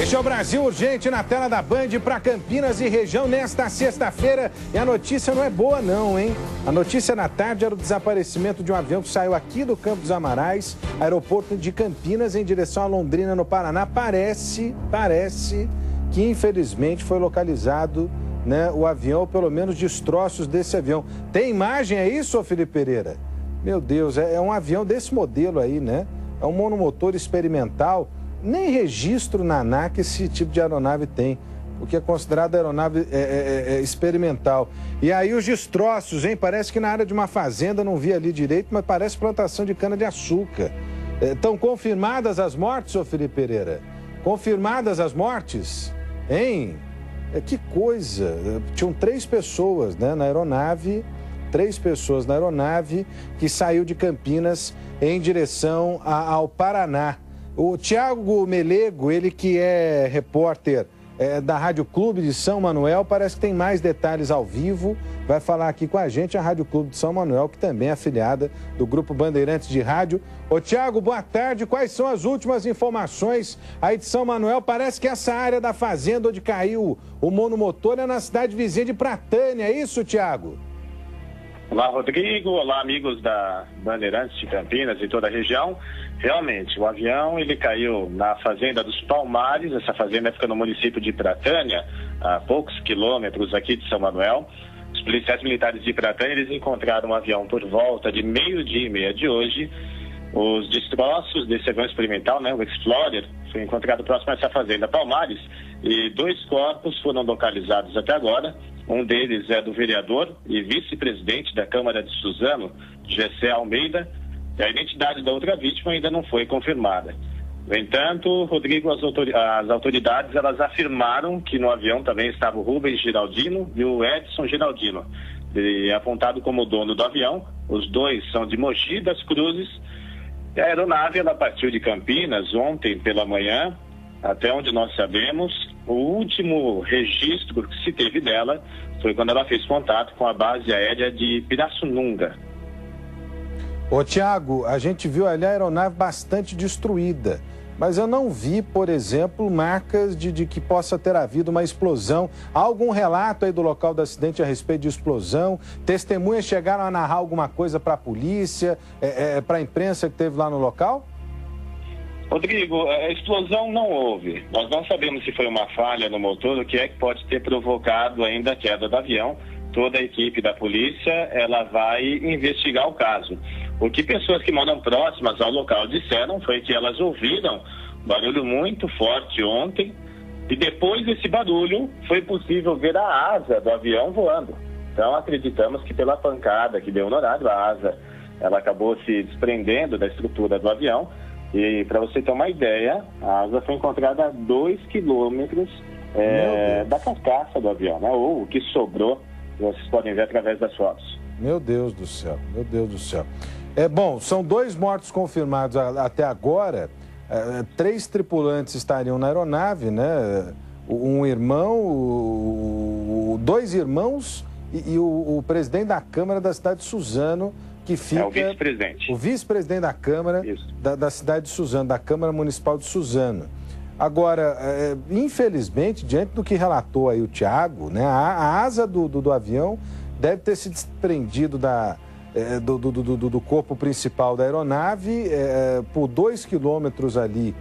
Este é o Brasil Urgente na tela da Band para Campinas e região nesta sexta-feira. E a notícia não é boa não, hein? A notícia na tarde era o desaparecimento de um avião que saiu aqui do Campo dos Amarais, aeroporto de Campinas, em direção a Londrina, no Paraná. Parece que infelizmente foi localizado, né, o avião, ou pelo menos destroços desse avião. Tem imagem aí, ô Felipe Pereira? Meu Deus, é um avião desse modelo aí, né? É um monomotor experimental. Nem registro na ANAC esse tipo de aeronave tem, porque é considerada aeronave experimental. E aí os destroços, hein? Parece que na área de uma fazenda, não vi ali direito, mas parece plantação de cana-de-açúcar. Estão confirmadas as mortes, ô Felipe Pereira? Confirmadas as mortes? Hein? Que coisa! Tinham 3 pessoas, né, na aeronave, 3 pessoas na aeronave que saiu de Campinas em direção ao Paraná. O Tiago Melego, ele que é repórter da Rádio Clube de São Manuel, parece que tem mais detalhes ao vivo. Vai falar aqui com a gente a Rádio Clube de São Manuel, que também é afiliada do Grupo Bandeirantes de Rádio. Ô Tiago, boa tarde. Quais são as últimas informações aí de São Manuel? Parece que essa área da fazenda onde caiu o monomotor é na cidade vizinha de Pratânia, é isso, Tiago? Olá, Rodrigo. Olá, amigos da Bandeirantes de Campinas e toda a região. Realmente, o avião ele caiu na fazenda dos Palmares. Essa fazenda fica no município de Pratânia, a poucos quilômetros aqui de São Manuel. Os policiais militares de Pratânia, eles encontraram um avião por volta de 12h30 de hoje. Os destroços desse avião experimental, né, o Explorer, foi encontrado próximo a essa fazenda Palmares e 2 corpos foram localizados até agora. Um deles é do vereador e vice-presidente da Câmara de Suzano, Gessé Almeida, e a identidade da outra vítima ainda não foi confirmada. No entanto, Rodrigo, as autoridades elas afirmaram que no avião também estava o Rubens Giraldino e o Edson Giraldino. Ele é apontado como dono do avião. Os 2 são de Mogi das Cruzes. E a aeronave ela partiu de Campinas ontem pela manhã, até onde nós sabemos. O último registro que se teve dela foi quando ela fez contato com a base aérea de Pirassununga. Ô Tiago, a gente viu ali a aeronave bastante destruída, mas eu não vi, por exemplo, marcas de que possa ter havido uma explosão. Há algum relato aí do local do acidente a respeito de explosão? Testemunhas chegaram a narrar alguma coisa para a polícia, para a imprensa que esteve lá no local? Rodrigo, a explosão não houve. Nós não sabemos se foi uma falha no motor, o que é que pode ter provocado ainda a queda do avião. Toda a equipe da polícia, ela vai investigar o caso. O que pessoas que moram próximas ao local disseram foi que elas ouviram barulho muito forte ontem e depois desse barulho foi possível ver a asa do avião voando. Então acreditamos que pela pancada que deu no horário, a asa ela acabou se desprendendo da estrutura do avião. E para você ter uma ideia, a asa foi encontrada a 2 quilômetros da carcaça do avião, né? Ou o que sobrou, vocês podem ver através das fotos. Meu Deus do céu, meu Deus do céu. Bom, são 2 mortos confirmados até agora. 3 tripulantes estariam na aeronave, né? Um irmão, 2 irmãos e o presidente da Câmara da cidade de Suzano, que fica... o vice-presidente. O vice-presidente da Câmara da cidade de Suzano, da Câmara Municipal de Suzano. Agora, infelizmente, diante do que relatou aí o Tiago, né, a asa do avião deve ter se desprendido do corpo principal da aeronave, por 2 quilômetros ali,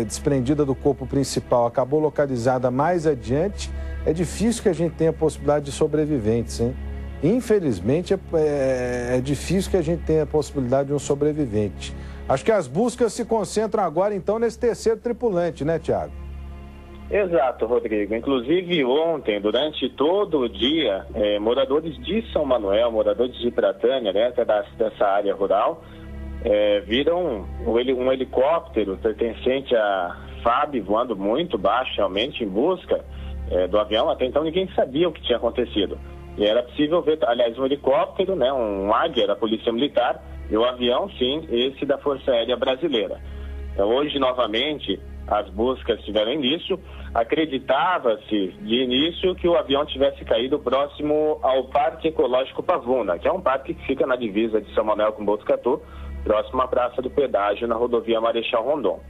desprendida do corpo principal, acabou localizada mais adiante. É difícil que a gente tenha a possibilidade de sobreviventes, hein? Infelizmente, é difícil que a gente tenha a possibilidade de um sobrevivente. Acho que as buscas se concentram agora, então, nesse 3º tripulante, né, Tiago? Exato, Rodrigo. Inclusive, ontem, durante todo o dia, moradores de São Manuel, moradores de Pratânia, né, dessa área rural, viram um helicóptero pertencente à FAB voando muito baixo, realmente, em busca do avião. Até então, ninguém sabia o que tinha acontecido. E era possível ver, aliás, um helicóptero, né, um Águia da Polícia Militar, e o avião, sim, esse da Força Aérea Brasileira. Então, hoje, novamente, as buscas tiveram início. Acreditava-se, de início, que o avião tivesse caído próximo ao Parque Ecológico Pavuna, que é um parque que fica na divisa de São Manuel com Botucatu, próximo à Praça do Pedágio, na rodovia Marechal Rondon.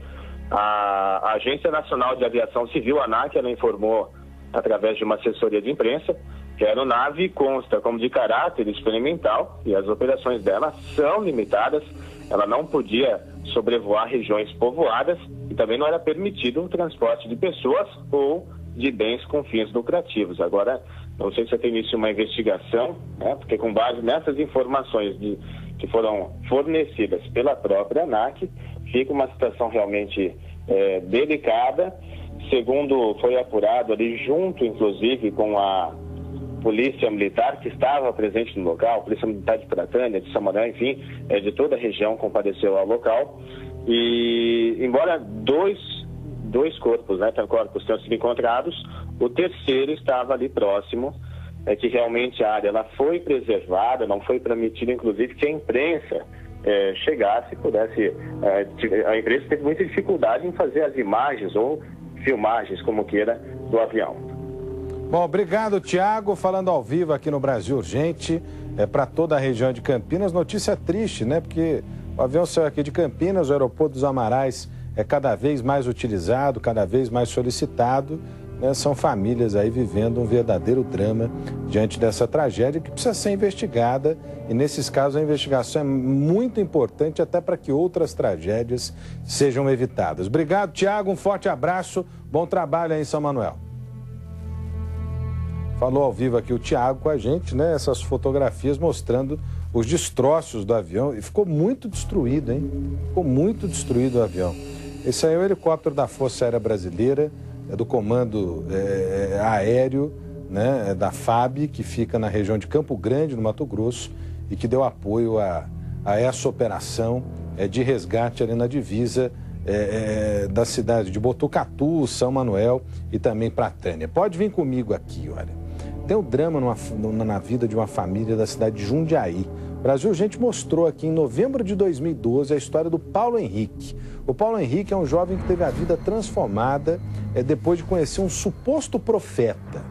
A Agência Nacional de Aviação Civil, a ANAC, ela informou através de uma assessoria de imprensa que a aeronave consta como de caráter experimental e as operações dela são limitadas. Ela não podia sobrevoar regiões povoadas e também não era permitido o transporte de pessoas ou de bens com fins lucrativos. Agora, não sei se você tem início uma investigação, né, porque com base nessas informações que foram fornecidas pela própria ANAC, fica uma situação realmente delicada. Segundo foi apurado ali junto, inclusive, com a Polícia Militar que estava presente no local, Polícia Militar de Pratânia, de Samarã, enfim, de toda a região compareceu ao local. E embora dois corpos, né, corpos tenham sido encontrados, o terceiro estava ali próximo, que realmente a área ela foi preservada, não foi permitido, inclusive, que a imprensa chegasse e pudesse... a imprensa teve muita dificuldade em fazer as imagens ou filmagens, como queira, do avião. Bom, obrigado, Tiago. Falando ao vivo aqui no Brasil Urgente, para toda a região de Campinas. Notícia triste, né? Porque o avião saiu aqui de Campinas, o aeroporto dos Amarais é cada vez mais utilizado, cada vez mais solicitado. Né? São famílias aí vivendo um verdadeiro drama diante dessa tragédia que precisa ser investigada. E nesses casos a investigação é muito importante até para que outras tragédias sejam evitadas. Obrigado, Tiago. Um forte abraço. Bom trabalho aí em São Manuel. Falou ao vivo aqui o Tiago com a gente, né? Essas fotografias mostrando os destroços do avião. E ficou muito destruído, hein? Ficou muito destruído o avião. Esse aí é o helicóptero da Força Aérea Brasileira, do Comando Aéreo, né? Da FAB, que fica na região de Campo Grande, no Mato Grosso, e que deu apoio a essa operação de resgate ali na divisa da cidade de Botucatu, São Manuel e também Pratânia. Pode vir comigo aqui, olha. Tem um drama na vida de uma família da cidade de Jundiaí. O Brasil Urgente mostrou aqui em novembro de 2012 a história do Paulo Henrique. O Paulo Henrique é um jovem que teve a vida transformada depois de conhecer um suposto profeta.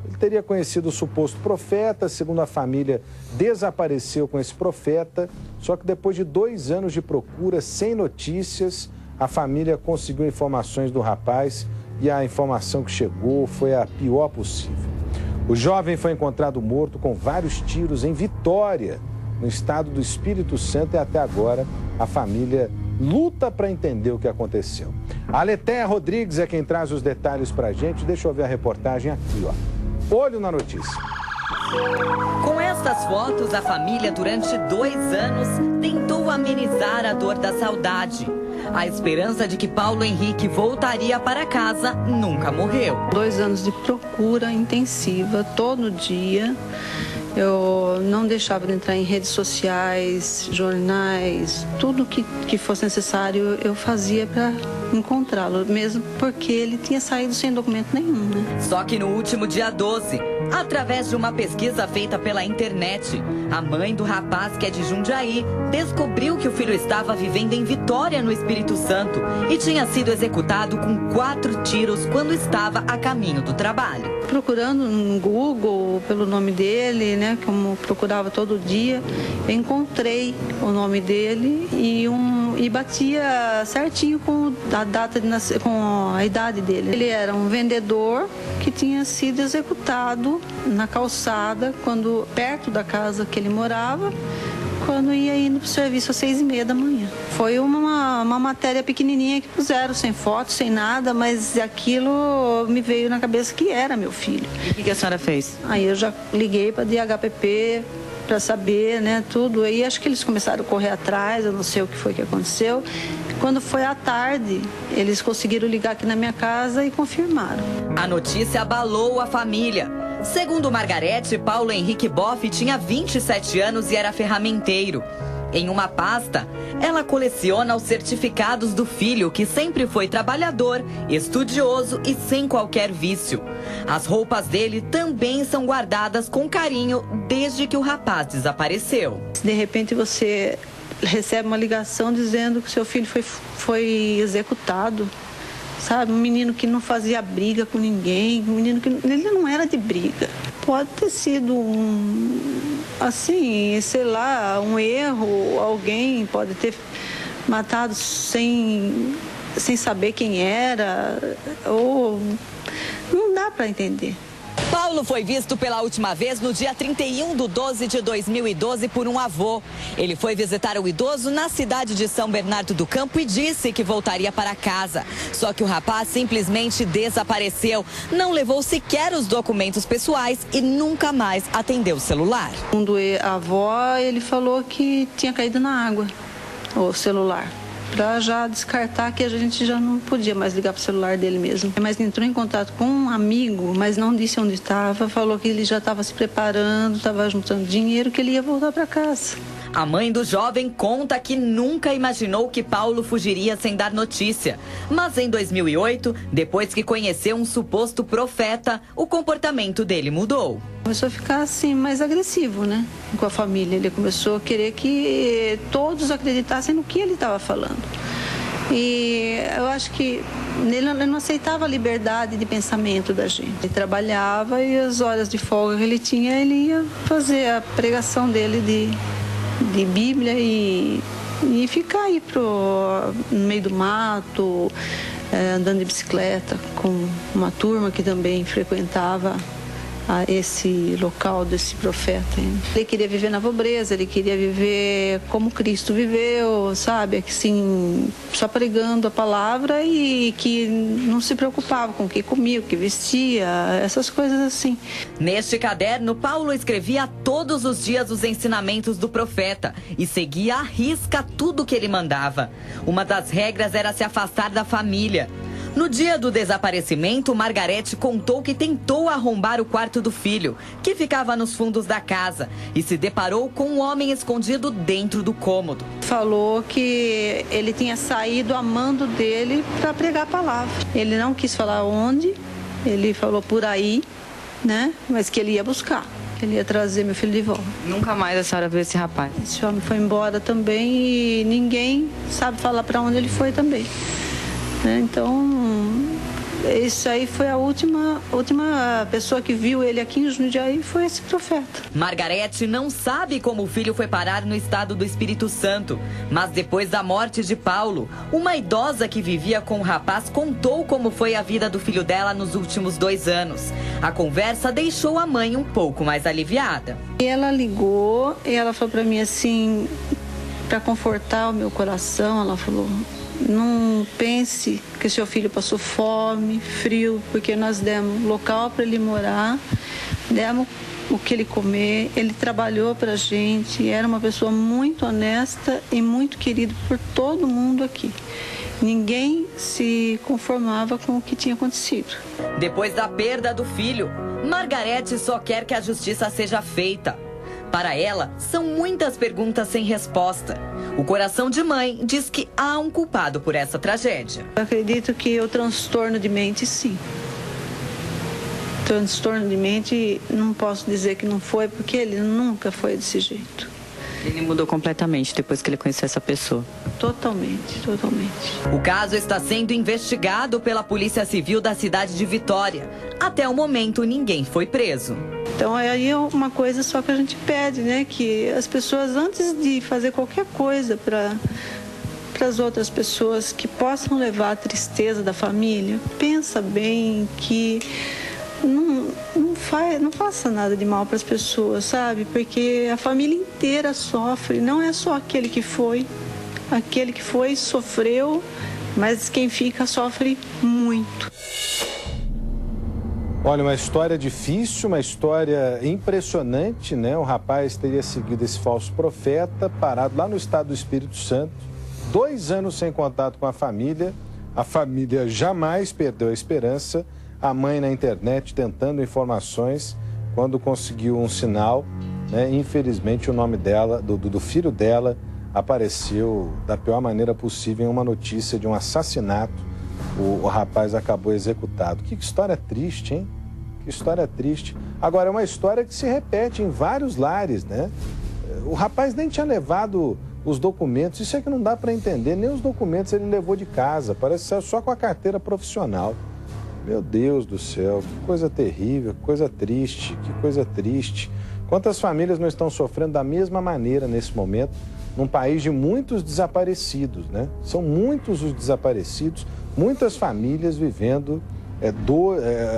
Ele teria conhecido o suposto profeta, segundo a família, desapareceu com esse profeta, só que depois de 2 anos de procura, sem notícias, a família conseguiu informações do rapaz e a informação que chegou foi a pior possível. O jovem foi encontrado morto com vários tiros em Vitória, no estado do Espírito Santo, e até agora a família luta para entender o que aconteceu. A Letéia Rodrigues é quem traz os detalhes para a gente. Deixa eu ver a reportagem aqui, ó. Olho na notícia. Com estas fotos, a família, durante 2 anos, tentou amenizar a dor da saudade. A esperança de que Paulo Henrique voltaria para casa nunca morreu. 2 anos de procura intensiva, todo dia. Eu não deixava de entrar em redes sociais, jornais, tudo que fosse necessário eu fazia para encontrá-lo, mesmo porque ele tinha saído sem documento nenhum, né? Só que no último dia 12, através de uma pesquisa feita pela internet, a mãe do rapaz, que é de Jundiaí, descobriu que o filho estava vivendo em Vitória, no Espírito Santo, e tinha sido executado com 4 tiros quando estava a caminho do trabalho. Procurando no Google pelo nome dele, né, como procurava todo dia, eu encontrei o nome dele e batia certinho com a data de com a idade dele. Ele era um vendedor que tinha sido executado na calçada, perto da casa que ele morava, quando ia indo para o serviço às 6h30 da manhã. Foi uma matéria pequenininha que puseram, sem foto, sem nada, mas aquilo me veio na cabeça que era meu filho. E o que a senhora fez? Aí eu já liguei para a DHPP para saber, né, tudo. Aí acho que eles começaram a correr atrás, eu não sei o que foi que aconteceu. Quando foi à tarde, eles conseguiram ligar aqui na minha casa e confirmaram. A notícia abalou a família. Segundo Margarete, Paulo Henrique Boff tinha 27 anos e era ferramenteiro. Em uma pasta, ela coleciona os certificados do filho, que sempre foi trabalhador, estudioso e sem qualquer vício. As roupas dele também são guardadas com carinho desde que o rapaz desapareceu. De repente você recebe uma ligação dizendo que seu filho foi executado. Sabe, um menino que não fazia briga com ninguém, um menino que ele não era de briga. Pode ter sido um erro, alguém pode ter matado sem sem saber quem era, ou não dá para entender. Paulo foi visto pela última vez no dia 31/12/2012 por um avô. Ele foi visitar o idoso na cidade de São Bernardo do Campo e disse que voltaria para casa. Só que o rapaz simplesmente desapareceu, não levou sequer os documentos pessoais e nunca mais atendeu o celular. Segundo a avó, ele falou que tinha caído na água, o celular, para já descartar que a gente já não podia mais ligar para o celular dele mesmo. Mas entrou em contato com um amigo, mas não disse onde estava, falou que ele já estava se preparando, estava juntando dinheiro, que ele ia voltar para casa. A mãe do jovem conta que nunca imaginou que Paulo fugiria sem dar notícia. Mas em 2008, depois que conheceu um suposto profeta, o comportamento dele mudou. Começou a ficar assim, mais agressivo, né? Com a família. Ele começou a querer que todos acreditassem no que ele estava falando. E eu acho que ele não aceitava a liberdade de pensamento da gente. Ele trabalhava e as horas de folga que ele tinha, ele ia fazer a pregação dele de Bíblia e ficar aí no meio do mato, andando de bicicleta com uma turma que também frequentava esse local desse profeta. Ele queria viver na pobreza, ele queria viver como Cristo viveu, sabe? Assim, só pregando a palavra e que não se preocupava com o que comia, o que vestia, essas coisas assim. Neste caderno, Paulo escrevia todos os dias os ensinamentos do profeta e seguia à risca tudo que ele mandava. Uma das regras era se afastar da família. No dia do desaparecimento, Margarete contou que tentou arrombar o quarto do filho, que ficava nos fundos da casa, e se deparou com um homem escondido dentro do cômodo. Falou que ele tinha saído a mando dele para pregar a palavra. Ele não quis falar onde, ele falou por aí, né? Mas que ele ia buscar, que ele ia trazer meu filho de volta. Nunca mais a senhora viu esse rapaz? Esse homem foi embora também e ninguém sabe falar para onde ele foi também. Então, isso aí foi a última pessoa que viu ele aqui em Jundiaí, foi esse profeta. Margarete não sabe como o filho foi parar no estado do Espírito Santo, mas depois da morte de Paulo, uma idosa que vivia com o rapaz contou como foi a vida do filho dela nos últimos 2 anos. A conversa deixou a mãe um pouco mais aliviada. E ela ligou e ela falou para mim assim, para confortar o meu coração, ela falou: não pense que seu filho passou fome, frio, porque nós demos local para ele morar, demos o que ele comer, ele trabalhou para a gente, era uma pessoa muito honesta e muito querida por todo mundo aqui. Ninguém se conformava com o que tinha acontecido. Depois da perda do filho, Margarete só quer que a justiça seja feita. Para ela, são muitas perguntas sem resposta. O coração de mãe diz que há um culpado por essa tragédia. Eu acredito que o transtorno de mente, sim. Transtorno de mente, não posso dizer que não foi, porque ele nunca foi desse jeito. Ele mudou completamente depois que ele conheceu essa pessoa? Totalmente, totalmente. O caso está sendo investigado pela Polícia Civil da cidade de Vitória. Até o momento, ninguém foi preso. Então, aí é uma coisa só que a gente pede, né? Que as pessoas, antes de fazer qualquer coisa para as outras pessoas que possam levar a tristeza da família, pensa bem que não faça nada de mal para as pessoas, sabe? Porque a família inteira sofre, não é só aquele que foi. Aquele que foi sofreu, mas quem fica sofre muito. Olha, uma história difícil, uma história impressionante, né? O rapaz teria seguido esse falso profeta, parado lá no estado do Espírito Santo, 2 anos sem contato com a família jamais perdeu a esperança, a mãe na internet tentando informações, quando conseguiu um sinal, né? Infelizmente o nome dela, do filho dela, apareceu da pior maneira possível em uma notícia de um assassinato. O rapaz acabou executado. Que história triste, hein? Que história triste. Agora, é uma história que se repete em vários lares, né? O rapaz nem tinha levado os documentos. Isso é que não dá para entender. Nem os documentos ele levou de casa. Parece ser só com a carteira profissional. Meu Deus do céu, que coisa terrível, que coisa triste, que coisa triste. Quantas famílias não estão sofrendo da mesma maneira nesse momento, num país de muitos desaparecidos, né? São muitos os desaparecidos, muitas famílias vivendo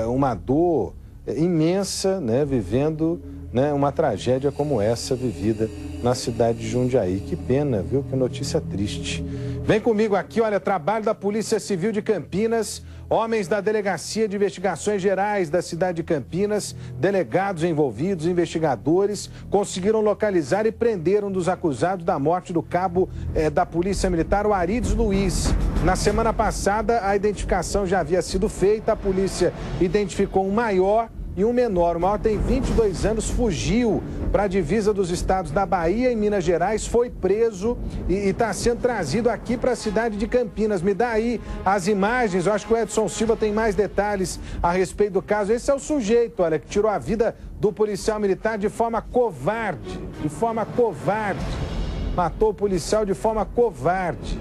uma dor imensa, né? Vivendo, né, uma tragédia como essa vivida na cidade de Jundiaí. Que pena, viu? Que notícia triste. Vem comigo aqui, olha, trabalho da Polícia Civil de Campinas, homens da Delegacia de Investigações Gerais da cidade de Campinas, delegados envolvidos, investigadores, conseguiram localizar e prender um dos acusados da morte do cabo da Polícia Militar, o Arides Luiz. Na semana passada, a identificação já havia sido feita, a polícia identificou um maior e um menor. O maior tem 22 anos, fugiu para a divisa dos estados da Bahia e Minas Gerais, foi preso e está sendo trazido aqui para a cidade de Campinas. Me dá aí as imagens, eu acho que o Edson Silva tem mais detalhes a respeito do caso. Esse é o sujeito, olha, que tirou a vida do policial militar de forma covarde, matou o policial de forma covarde.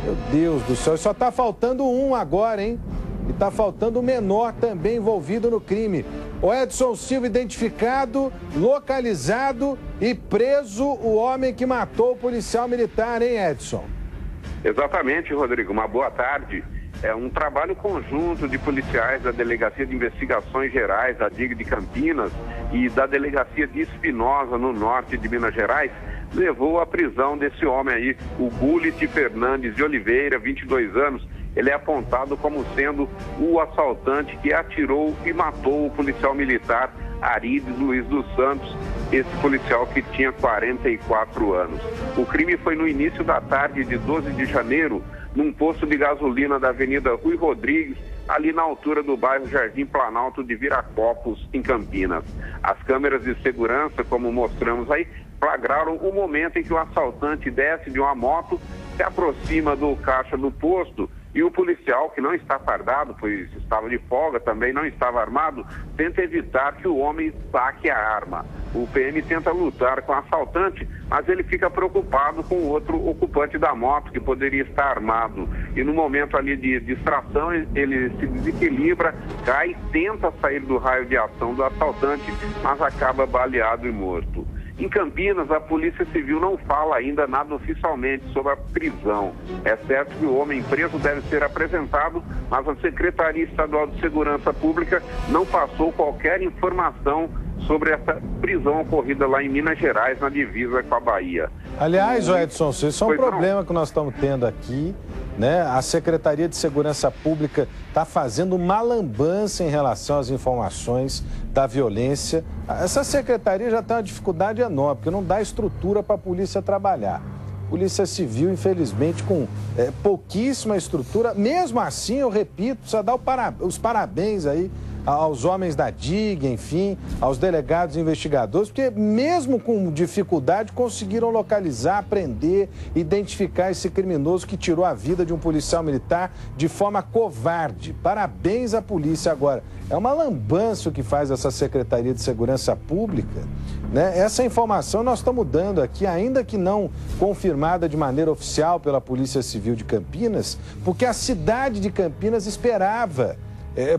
Meu Deus do céu, só está faltando um agora, hein? E está faltando o menor também envolvido no crime. O Edson Silva identificado, localizado e preso o homem que matou o policial militar, hein, Edson? Exatamente, Rodrigo. Uma boa tarde. É um trabalho conjunto de policiais da Delegacia de Investigações Gerais, da DIG de Campinas, e da Delegacia de Espinosa, no norte de Minas Gerais, levou à prisão desse homem aí, o Gullit Fernandes de Oliveira, 22 anos. Ele é apontado como sendo o assaltante que atirou e matou o policial militar Arides Luiz dos Santos, esse policial que tinha 44 anos. O crime foi no início da tarde de 12 de janeiro, num posto de gasolina da Avenida Rui Rodrigues, ali na altura do bairro Jardim Planalto de Viracopos, em Campinas. As câmeras de segurança, como mostramos aí, flagraram o momento em que o assaltante desce de uma moto, se aproxima do caixa do posto, e o policial, que não está fardado, pois estava de folga, também não estava armado, tenta evitar que o homem saque a arma. O PM tenta lutar com o assaltante, mas ele fica preocupado com o outro ocupante da moto, que poderia estar armado. E no momento ali de distração, ele se desequilibra, cai, tenta sair do raio de ação do assaltante, mas acaba baleado e morto. Em Campinas, a Polícia Civil não fala ainda nada oficialmente sobre a prisão. É certo que o homem preso deve ser apresentado, mas a Secretaria Estadual de Segurança Pública não passou qualquer informação sobre essa prisão ocorrida lá em Minas Gerais, na divisa com a Bahia. Aliás, Edson, isso é um problema que nós estamos tendo aqui, né? A Secretaria de Segurança Pública está fazendo uma lambança em relação às informações da violência. Essa secretaria já tem uma dificuldade enorme, porque não dá estrutura para a polícia trabalhar. Polícia Civil, infelizmente, com pouquíssima estrutura. Mesmo assim, eu repito, precisa dar os parabéns aí aos homens da DIG, enfim, aos delegados e investigadores, porque mesmo com dificuldade conseguiram localizar, prender, identificar esse criminoso que tirou a vida de um policial militar de forma covarde. Parabéns à polícia. Agora, é uma lambança o que faz essa Secretaria de Segurança Pública, né? Essa informação nós estamos dando aqui, ainda que não confirmada de maneira oficial pela Polícia Civil de Campinas, porque a cidade de Campinas esperava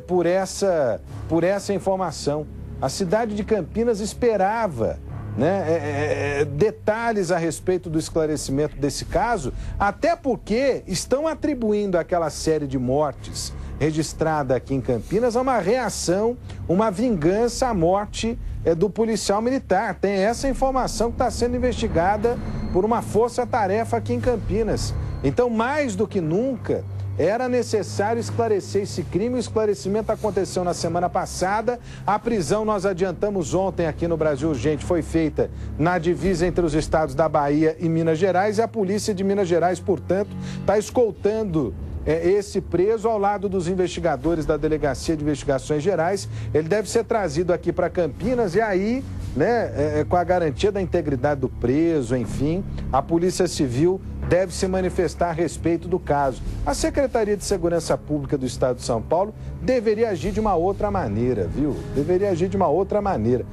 por essa informação. A cidade de Campinas esperava, né, detalhes a respeito do esclarecimento desse caso, até porque estão atribuindo aquela série de mortes registrada aqui em Campinas a uma reação, uma vingança à morte do policial militar. Tem essa informação que está sendo investigada por uma força-tarefa aqui em Campinas. Então, mais do que nunca, era necessário esclarecer esse crime. O esclarecimento aconteceu na semana passada. A prisão, nós adiantamos ontem aqui no Brasil Urgente, foi feita na divisa entre os estados da Bahia e Minas Gerais. E a polícia de Minas Gerais, portanto, está escoltando esse preso ao lado dos investigadores da Delegacia de Investigações Gerais. Ele deve ser trazido aqui para Campinas e aí, né, com a garantia da integridade do preso, enfim, a Polícia Civil deve se manifestar a respeito do caso. A Secretaria de Segurança Pública do Estado de São Paulo deveria agir de uma outra maneira, viu? Deveria agir de uma outra maneira.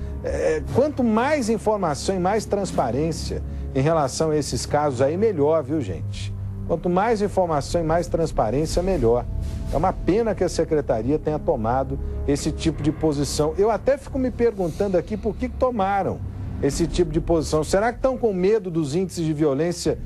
Quanto mais informação e mais transparência em relação a esses casos aí, melhor, viu, gente? Quanto mais informação e mais transparência, melhor. É uma pena que a Secretaria tenha tomado esse tipo de posição. Eu até fico me perguntando aqui por que tomaram esse tipo de posição. Será que estão com medo dos índices de violência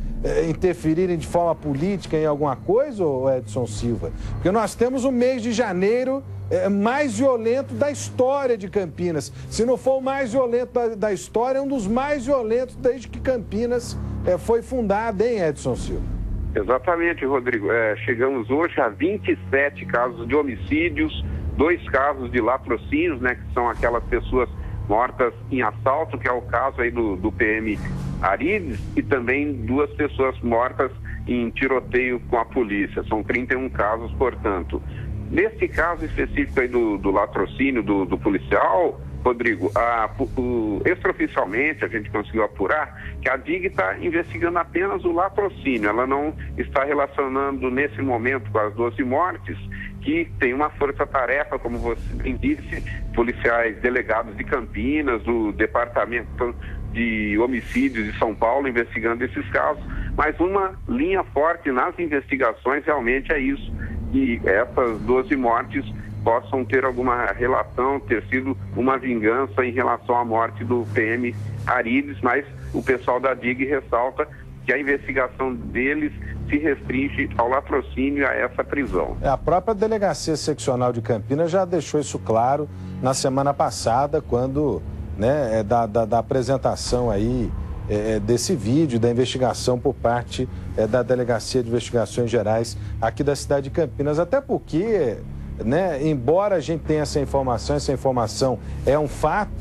interferirem de forma política em alguma coisa, Edson Silva? Porque nós temos o mês de janeiro mais violento da história de Campinas. Se não for o mais violento da história, é um dos mais violentos desde que Campinas foi fundada, hein, Edson Silva? Exatamente, Rodrigo. Chegamos hoje a 27 casos de homicídios, 2 casos de latrocínios, né, que são aquelas pessoas mortas em assalto, que é o caso aí do PM Arides, e também 2 pessoas mortas em tiroteio com a polícia. São 31 casos, portanto. Nesse caso específico aí do latrocínio do policial, Rodrigo, extraoficialmente a gente conseguiu apurar que a DIG está investigando apenas o latrocínio. Ela não está relacionando nesse momento com as 12 mortes, que tem uma força-tarefa, como você bem disse, policiais delegados de Campinas, do Departamento de Homicídios de São Paulo, investigando esses casos. Mas uma linha forte nas investigações realmente é isso, que essas 12 mortes possam ter alguma relação, ter sido uma vingança em relação à morte do PM Arides, mas o pessoal da DIG ressalta que a investigação deles se restringe ao latrocínio e a essa prisão. A própria Delegacia Seccional de Campinas já deixou isso claro na semana passada, quando, né, da apresentação aí desse vídeo, da investigação por parte da Delegacia de Investigações Gerais aqui da cidade de Campinas, até porque, né, embora a gente tenha essa informação é um fato,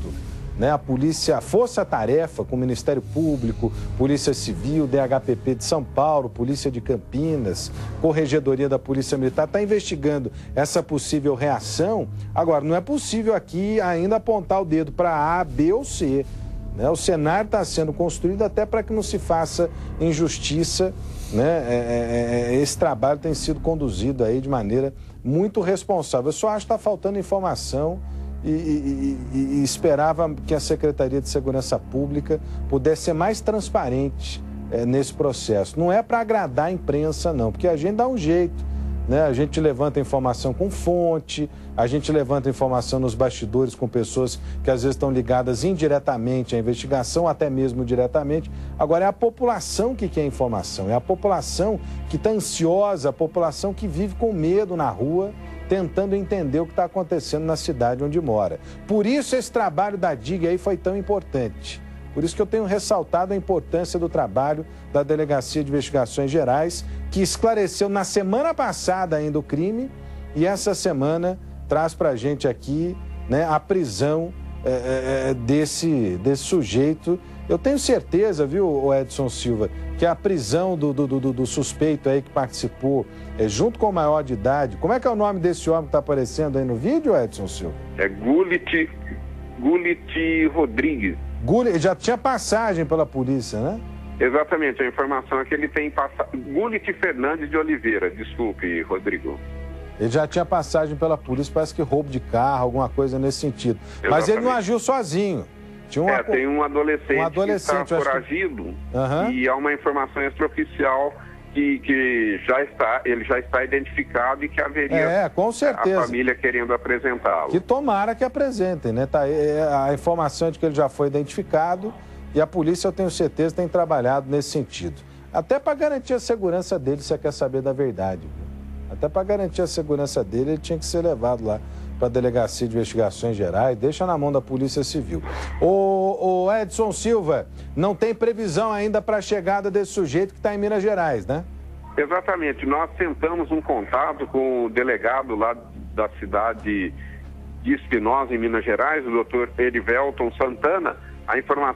né, a polícia, a força-tarefa com o Ministério Público, Polícia Civil, DHPP de São Paulo, Polícia de Campinas, Corregedoria da Polícia Militar, está investigando essa possível reação. Agora, não é possível aqui ainda apontar o dedo para A, B ou C. Né? O cenário está sendo construído até para que não se faça injustiça, né? Esse trabalho tem sido conduzido aí de maneira muito responsável. Eu só acho que está faltando informação e esperava que a Secretaria de Segurança Pública pudesse ser mais transparente nesse processo. Não é para agradar a imprensa, não, porque a gente dá um jeito, né? A gente levanta informação com fonte, a gente levanta informação nos bastidores com pessoas que às vezes estão ligadas indiretamente à investigação, até mesmo diretamente. Agora, é a população que quer informação, é a população que está ansiosa, a população que vive com medo na rua, tentando entender o que está acontecendo na cidade onde mora. Por isso esse trabalho da DIG aí foi tão importante. Por isso que eu tenho ressaltado a importância do trabalho da Delegacia de Investigações Gerais, que esclareceu na semana passada ainda o crime e essa semana traz para a gente aqui, né, a prisão desse sujeito. Eu tenho certeza, viu, Edson Silva, que a prisão do suspeito aí que participou junto com o maior de idade. Como é que é o nome desse homem que está aparecendo aí no vídeo, Edson Silva? É Gulit Rodrigues. Já tinha passagem pela polícia, né? Exatamente, a informação é que ele tem passagem. Gulit Fernandes de Oliveira, desculpe, Rodrigo. Ele já tinha passagem pela polícia, parece que roubo de carro, alguma coisa nesse sentido. Exatamente. Mas ele não agiu sozinho. Tem um adolescente que está foragido e há uma informação extraoficial que ele já está identificado e que haveria com certeza, a família querendo apresentá-lo. Que tomara que apresentem, né? A informação é de que ele já foi identificado e a polícia, eu tenho certeza, tem trabalhado nesse sentido. Até para garantir a segurança dele, você quer saber da verdade. Até para garantir a segurança dele, ele tinha que ser levado lá para a Delegacia de Investigações Gerais, deixa na mão da Polícia Civil. O Edson Silva, não tem previsão ainda para a chegada desse sujeito que está em Minas Gerais, né? Exatamente. Nós tentamos um contato com o delegado lá da cidade de Espinosa, em Minas Gerais, o doutor Erivelton Santana. A informação